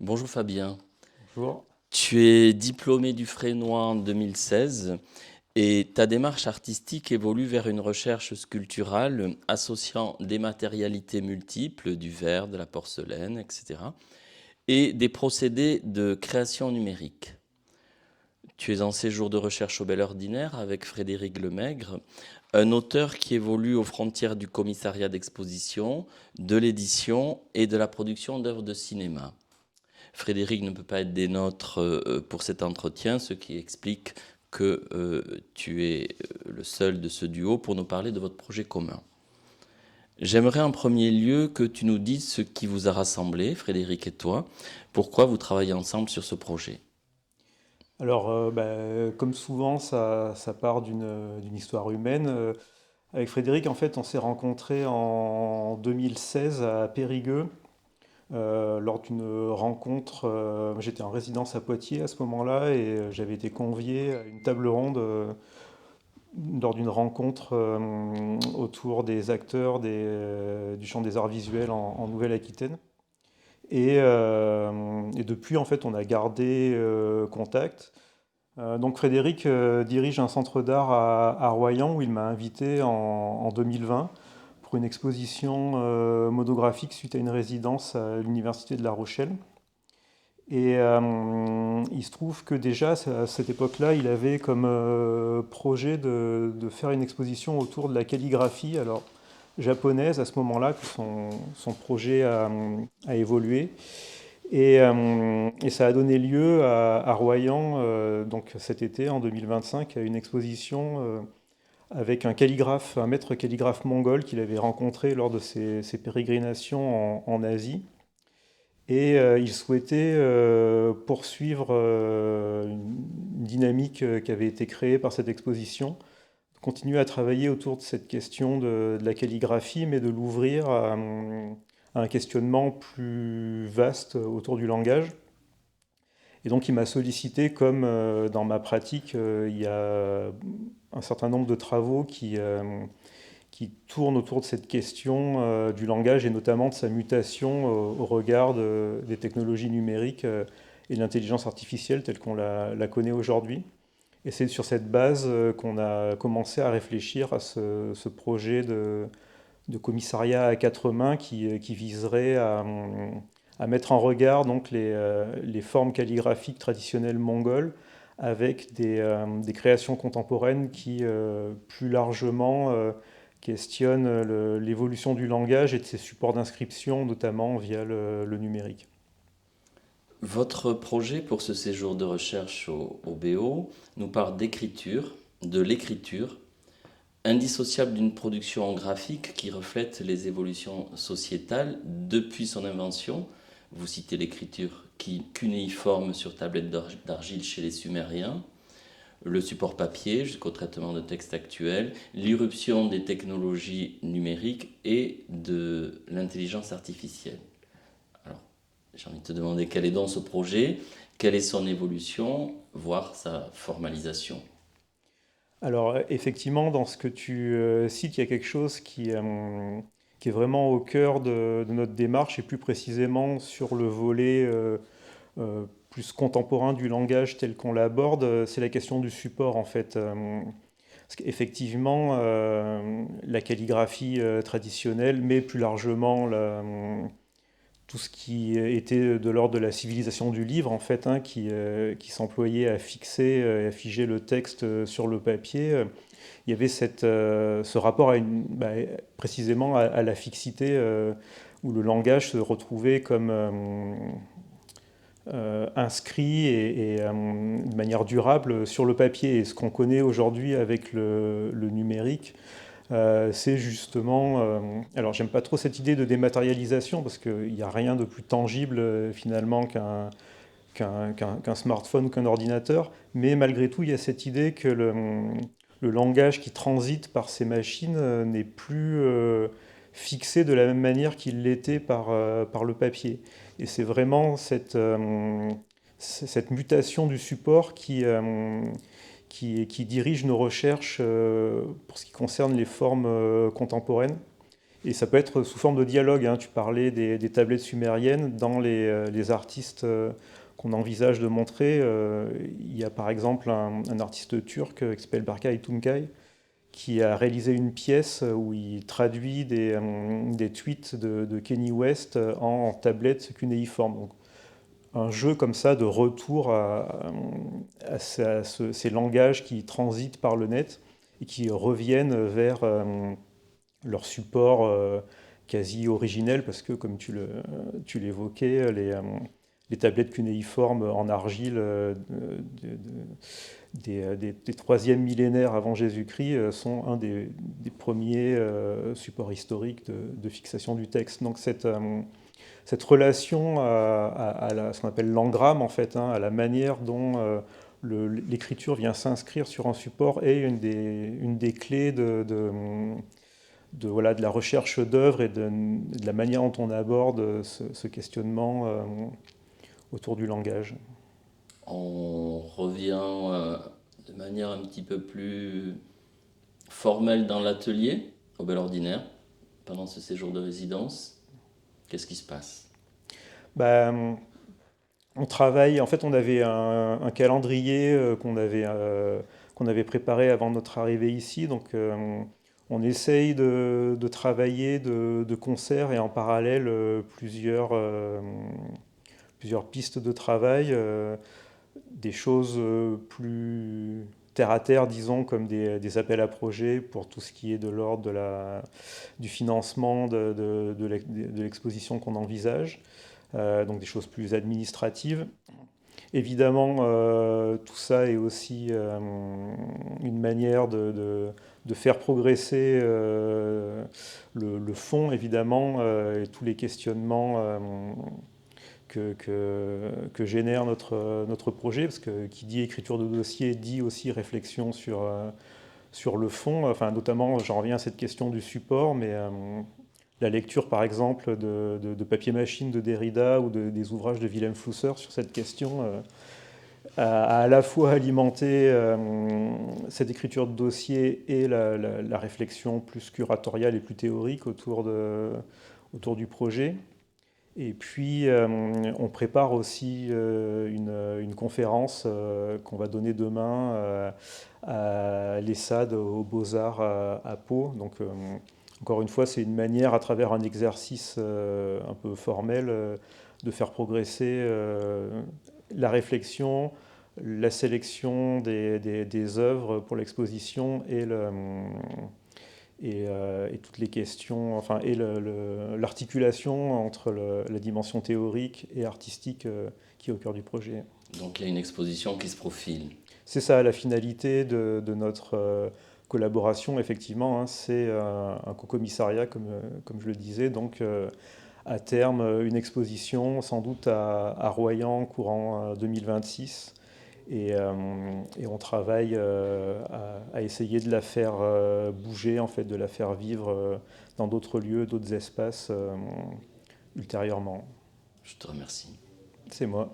Bonjour Fabien. Bonjour. Tu es diplômé du Fresnoy en 2016 et ta démarche artistique évolue vers une recherche sculpturale associant des matérialités multiples, du verre, de la porcelaine, etc., et des procédés de création numérique. Tu es en séjour de recherche au Bel Ordinaire avec Frédéric Lemaigre, un auteur qui évolue aux frontières du commissariat d'exposition, de l'édition et de la production d'œuvres de cinéma. Frédéric ne peut pas être des nôtres pour cet entretien, ce qui explique que tu es le seul de ce duo pour nous parler de votre projet commun. J'aimerais en premier lieu que tu nous dises ce qui vous a rassemblé, Frédéric et toi, pourquoi vous travaillez ensemble sur ce projet. Alors, comme souvent, ça part d'une histoire humaine. Avec Frédéric, en fait, on s'est rencontrés en 2016 à Périgueux, lors d'une rencontre. J'étais en résidence à Poitiers à ce moment-là et j'avais été convié à une table ronde lors d'une rencontre autour des acteurs du champ des arts visuels en Nouvelle-Aquitaine. Et depuis, en fait, on a gardé contact. Donc Frédéric dirige un centre d'art à Royan où il m'a invité en 2020 pour une exposition monographique suite à une résidence à l'Université de La Rochelle. Et il se trouve que déjà à cette époque-là, il avait comme projet de faire une exposition autour de la calligraphie, alors japonaise à ce moment-là, que son projet a évolué. Et ça a donné lieu à Royan, donc cet été, en 2025, à une exposition avec un calligraphe, un maître calligraphe mongol qu'il avait rencontré lors de ses pérégrinations en Asie. Et il souhaitait poursuivre une dynamique qui avait été créée par cette exposition, continuer à travailler autour de cette question de la calligraphie, mais de l'ouvrir à un questionnement plus vaste autour du langage. Et donc il m'a sollicité, comme dans ma pratique, il y a un certain nombre de travaux qui tournent autour de cette question du langage et notamment de sa mutation au regard des technologies numériques et de l'intelligence artificielle telle qu'on la connaît aujourd'hui. Et c'est sur cette base qu'on a commencé à réfléchir à ce projet de commissariat à quatre mains qui viserait à mettre en regard donc les formes calligraphiques traditionnelles mongoles avec des créations contemporaines qui plus largement questionnent l'évolution du langage et de ses supports d'inscription, notamment via le numérique. Votre projet pour ce séjour de recherche au BO nous parle d'écriture, de l'écriture, indissociable d'une production graphique qui reflète les évolutions sociétales depuis son invention. Vous citez l'écriture cunéiforme sur tablette d'argile chez les Sumériens, le support papier jusqu'au traitement de textes actuels, l'irruption des technologies numériques et de l'intelligence artificielle. Alors, j'ai envie de te demander quel est donc ce projet, quelle est son évolution, voire sa formalisation. Alors effectivement, dans ce que tu cites, il y a quelque chose qui est vraiment au cœur de notre démarche et plus précisément sur le volet plus contemporain du langage tel qu'on l'aborde, c'est la question du support en fait. Parce qu'effectivement, la calligraphie traditionnelle, mais plus largement tout ce qui était de l'ordre de la civilisation du livre, en fait, hein, qui s'employait à fixer et à figer le texte sur le papier, il y avait ce rapport précisément à la fixité, où le langage se retrouvait comme inscrit de manière durable sur le papier. Et ce qu'on connaît aujourd'hui avec le numérique, c'est justement... alors j'aime pas trop cette idée de dématérialisation parce qu'il n'y a rien de plus tangible finalement qu'un smartphone ou qu'un ordinateur, mais malgré tout il y a cette idée que le langage qui transite par ces machines n'est plus fixé de la même manière qu'il l'était par le papier. Et c'est vraiment cette mutation du support qui dirige nos recherches pour ce qui concerne les formes contemporaines. Et ça peut être sous forme de dialogue, hein. Tu parlais des tablettes sumériennes. Dans les artistes qu'on envisage de montrer, il y a par exemple un artiste turc qui s'appelle Berkay Tuncay, qui a réalisé une pièce où il traduit des tweets de Kanye West en tablettes cunéiformes. Donc, un jeu comme ça de retour à ces langages qui transitent par le net et qui reviennent vers leur support quasi originel, parce que comme tu l'évoquais, les tablettes cunéiformes en argile des 3e millénaires avant Jésus-Christ sont un des premiers supports historiques de fixation du texte. Donc cette relation ce qu'on appelle l'engramme, en fait, hein, à la manière dont l'écriture vient s'inscrire sur un support, est une des clés voilà, de la recherche d'œuvres et de la manière dont on aborde ce questionnement autour du langage. On revient de manière un petit peu plus formelle dans l'atelier, au Bel Ordinaire, pendant ce séjour de résidence. Qu'est-ce qui se passe? Ben, on travaille, en fait, on avait un calendrier qu'on avait préparé avant notre arrivée ici. Donc, on essaye de travailler de concert et en parallèle plusieurs pistes de travail, des choses plus terre à terre, disons, comme des appels à projets pour tout ce qui est de l'ordre du financement de l'exposition qu'on envisage, donc des choses plus administratives. Évidemment, tout ça est aussi une manière de faire progresser le fond, évidemment, et tous les questionnements que génère notre projet, parce que qui dit écriture de dossier dit aussi réflexion sur le fond, enfin, notamment, j'en reviens à cette question du support, mais la lecture, par exemple, de Papier Machine de Derrida ou des ouvrages de Wilhelm Flusser sur cette question a à la fois alimenté cette écriture de dossier et la réflexion plus curatoriale et plus théorique autour du projet. Et puis, on prépare aussi une conférence qu'on va donner demain à l'ESSAD, aux Beaux-Arts à Pau. Donc, encore une fois, c'est une manière, à travers un exercice un peu formel, de faire progresser la réflexion, la sélection des œuvres pour l'exposition et toutes les questions, enfin, et l'articulation entre la dimension théorique et artistique qui est au cœur du projet. Donc il y a une exposition qui se profile. C'est ça, la finalité de notre collaboration, effectivement, hein, c'est un co-commissariat, comme je le disais, donc à terme, une exposition sans doute à Royan courant 2026. Et on travaille à essayer de la faire bouger, en fait, de la faire vivre dans d'autres lieux, d'autres espaces ultérieurement. Je te remercie. C'est moi.